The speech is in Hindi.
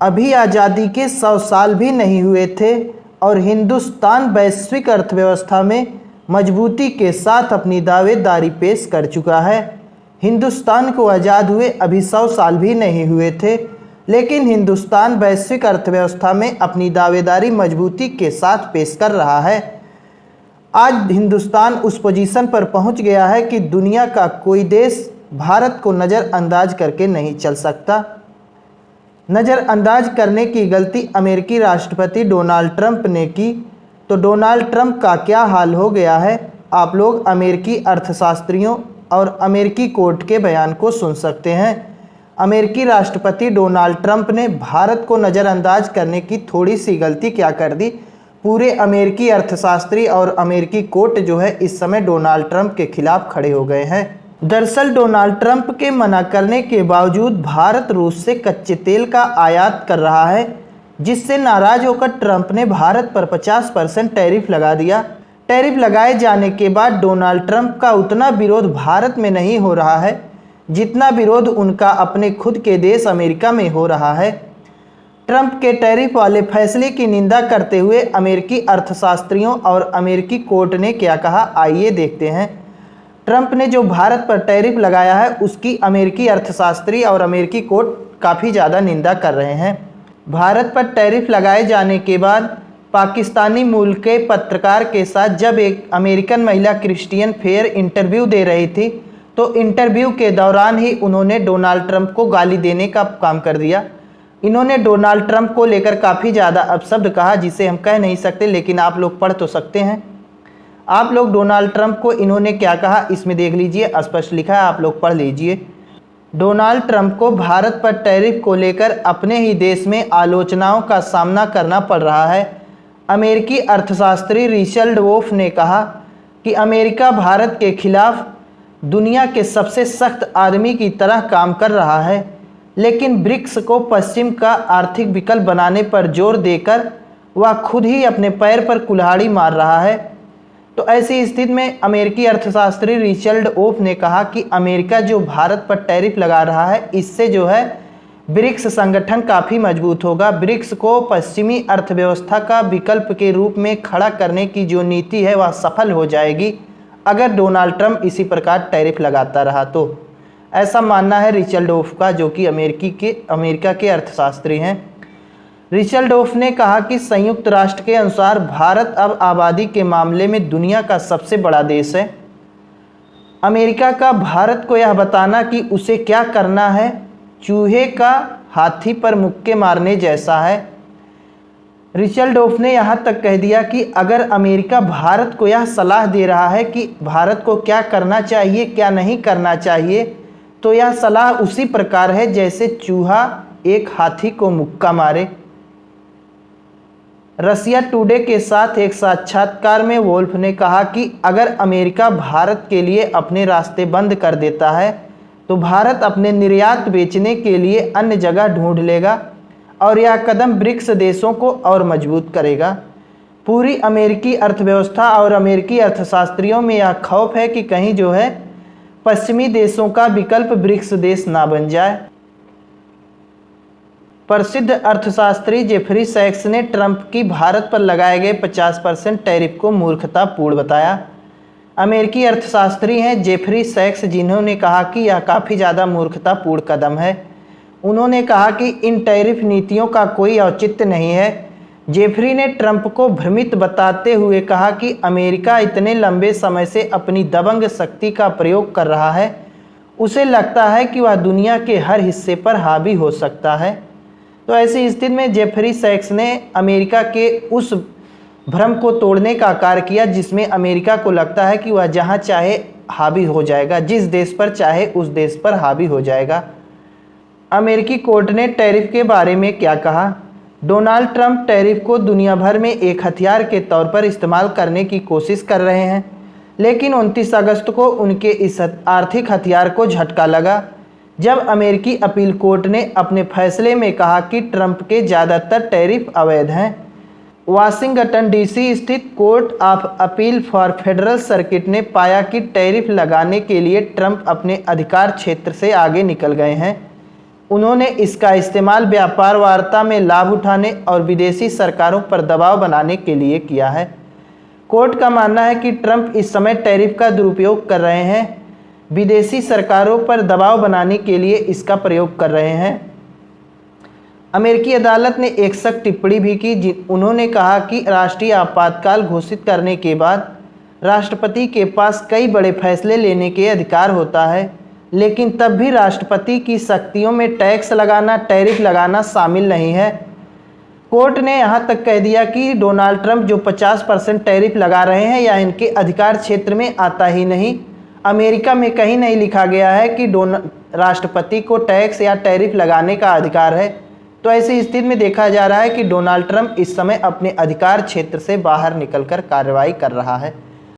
अभी आज़ादी के 100 साल भी नहीं हुए थे और हिंदुस्तान वैश्विक अर्थव्यवस्था में मजबूती के साथ अपनी दावेदारी पेश कर चुका है। हिंदुस्तान को आज़ाद हुए अभी 100 साल भी नहीं हुए थे, लेकिन हिंदुस्तान वैश्विक अर्थव्यवस्था में अपनी दावेदारी मजबूती के साथ पेश कर रहा है। आज हिंदुस्तान उस पोजीशन पर पहुंच गया है कि दुनिया का कोई देश भारत को नज़रअंदाज करके नहीं चल सकता। नज़रअंदाज करने की गलती अमेरिकी राष्ट्रपति डोनाल्ड ट्रंप ने की, तो डोनाल्ड ट्रंप का क्या हाल हो गया है, आप लोग अमेरिकी अर्थशास्त्रियों और अमेरिकी कोर्ट के बयान को सुन सकते हैं। अमेरिकी राष्ट्रपति डोनाल्ड ट्रंप ने भारत को नज़रअंदाज करने की थोड़ी सी गलती क्या कर दी, पूरे अमेरिकी अर्थशास्त्री और अमेरिकी कोर्ट जो है इस समय डोनाल्ड ट्रंप के खिलाफ खड़े हो गए हैं। दरअसल डोनाल्ड ट्रंप के मना करने के बावजूद भारत रूस से कच्चे तेल का आयात कर रहा है, जिससे नाराज होकर ट्रंप ने भारत पर 50% टैरिफ लगा दिया। टैरिफ लगाए जाने के बाद डोनाल्ड ट्रंप का उतना विरोध भारत में नहीं हो रहा है जितना विरोध उनका अपने खुद के देश अमेरिका में हो रहा है। ट्रंप के टैरिफ वाले फैसले की निंदा करते हुए अमेरिकी अर्थशास्त्रियों और अमेरिकी कोर्ट ने क्या कहा, आइए देखते हैं। ट्रंप ने जो भारत पर टैरिफ लगाया है उसकी अमेरिकी अर्थशास्त्री और अमेरिकी कोर्ट काफ़ी ज़्यादा निंदा कर रहे हैं। भारत पर टैरिफ लगाए जाने के बाद पाकिस्तानी मूल के पत्रकार के साथ जब एक अमेरिकन महिला क्रिश्चियन फेयर इंटरव्यू दे रही थी, तो इंटरव्यू के दौरान ही उन्होंने डोनाल्ड ट्रंप को गाली देने का काम कर दिया। इन्होंने डोनाल्ड ट्रंप को लेकर काफ़ी ज़्यादा अपशब्द कहा, जिसे हम कह नहीं सकते, लेकिन आप लोग पढ़ तो सकते हैं। आप लोग डोनाल्ड ट्रंप को इन्होंने क्या कहा इसमें देख लीजिए, स्पष्ट लिखा है, आप लोग पढ़ लीजिए। डोनाल्ड ट्रंप को भारत पर टैरिफ को लेकर अपने ही देश में आलोचनाओं का सामना करना पड़ रहा है। अमेरिकी अर्थशास्त्री रिचर्ड वोल्फ ने कहा कि अमेरिका भारत के खिलाफ दुनिया के सबसे सख्त आदमी की तरह काम कर रहा है, लेकिन ब्रिक्स को पश्चिम का आर्थिक विकल्प बनाने पर जोर देकर वह खुद ही अपने पैर पर कुल्हाड़ी मार रहा है। तो ऐसी स्थिति में अमेरिकी अर्थशास्त्री रिचर्ड वोल्फ ने कहा कि अमेरिका जो भारत पर टैरिफ लगा रहा है, इससे जो है ब्रिक्स संगठन काफ़ी मजबूत होगा। ब्रिक्स को पश्चिमी अर्थव्यवस्था का विकल्प के रूप में खड़ा करने की जो नीति है वह सफल हो जाएगी अगर डोनाल्ड ट्रंप इसी प्रकार टैरिफ लगाता रहा तो। ऐसा मानना है रिचर्ड वोल्फ का, जो कि अमेरिका के अर्थशास्त्री हैं। रिचर्ड वोल्फ ने कहा कि संयुक्त राष्ट्र के अनुसार भारत अब आबादी के मामले में दुनिया का सबसे बड़ा देश है। अमेरिका का भारत को यह बताना कि उसे क्या करना है चूहे का हाथी पर मुक्के मारने जैसा है। रिचर्ड वोल्फ ने यहाँ तक कह दिया कि अगर अमेरिका भारत को यह सलाह दे रहा है कि भारत को क्या करना चाहिए क्या नहीं करना चाहिए, तो यह सलाह उसी प्रकार है जैसे चूहा एक हाथी को मुक्का मारे। रशिया टुडे के साथ एक साक्षात्कार में वोल्फ ने कहा कि अगर अमेरिका भारत के लिए अपने रास्ते बंद कर देता है तो भारत अपने निर्यात बेचने के लिए अन्य जगह ढूंढ लेगा और यह कदम ब्रिक्स देशों को और मजबूत करेगा। पूरी अमेरिकी अर्थव्यवस्था और अमेरिकी अर्थशास्त्रियों में यह खौफ है कि कहीं जो है पश्चिमी देशों का विकल्प ब्रिक्स देश ना बन जाए। प्रसिद्ध अर्थशास्त्री जेफरी सैक्स ने ट्रंप की भारत पर लगाए गए 50% टैरिफ को मूर्खतापूर्ण बताया। अमेरिकी अर्थशास्त्री हैं जेफरी सैक्स, जिन्होंने कहा कि यह काफ़ी ज़्यादा मूर्खतापूर्ण कदम है। उन्होंने कहा कि इन टैरिफ नीतियों का कोई औचित्य नहीं है। जेफरी ने ट्रंप को भ्रमित बताते हुए कहा कि अमेरिका इतने लंबे समय से अपनी दबंग शक्ति का प्रयोग कर रहा है, उसे लगता है कि वह दुनिया के हर हिस्से पर हावी हो सकता है। तो ऐसी स्थिति में जेफरी सैक्स ने अमेरिका के उस भ्रम को तोड़ने का कार्य किया जिसमें अमेरिका को लगता है कि वह जहां चाहे हावी हो जाएगा, जिस देश पर चाहे उस देश पर हावी हो जाएगा। अमेरिकी कोर्ट ने टैरिफ के बारे में क्या कहा? डोनाल्ड ट्रंप टैरिफ को दुनिया भर में एक हथियार के तौर पर इस्तेमाल करने की कोशिश कर रहे हैं, लेकिन 29 अगस्त को उनके इस आर्थिक हथियार को झटका लगा जब अमेरिकी अपील कोर्ट ने अपने फैसले में कहा कि ट्रंप के ज़्यादातर टैरिफ अवैध हैं। वाशिंगटन डीसी स्थित court of appeal for federal circuit ने पाया कि टैरिफ लगाने के लिए ट्रंप अपने अधिकार क्षेत्र से आगे निकल गए हैं। उन्होंने इसका इस्तेमाल व्यापार वार्ता में लाभ उठाने और विदेशी सरकारों पर दबाव बनाने के लिए किया है। कोर्ट का मानना है कि ट्रंप इस समय टैरिफ का दुरुपयोग कर रहे हैं, विदेशी सरकारों पर दबाव बनाने के लिए इसका प्रयोग कर रहे हैं। अमेरिकी अदालत ने एक सख्त टिप्पणी भी की। उन्होंने कहा कि राष्ट्रीय आपातकाल घोषित करने के बाद राष्ट्रपति के पास कई बड़े फैसले लेने के अधिकार होता है, लेकिन तब भी राष्ट्रपति की शक्तियों में टैक्स लगाना, टैरिफ लगाना शामिल नहीं है। कोर्ट ने यहाँ तक कह दिया कि डोनाल्ड ट्रंप जो 50% टैरिफ लगा रहे हैं यह इनके अधिकार क्षेत्र में आता ही नहीं। अमेरिका में कहीं नहीं लिखा गया है कि राष्ट्रपति को टैक्स या टैरिफ लगाने का अधिकार है। तो ऐसी स्थिति में देखा जा रहा है कि डोनाल्ड ट्रंप इस समय अपने अधिकार क्षेत्र से बाहर निकलकर कार्रवाई कर रहा है।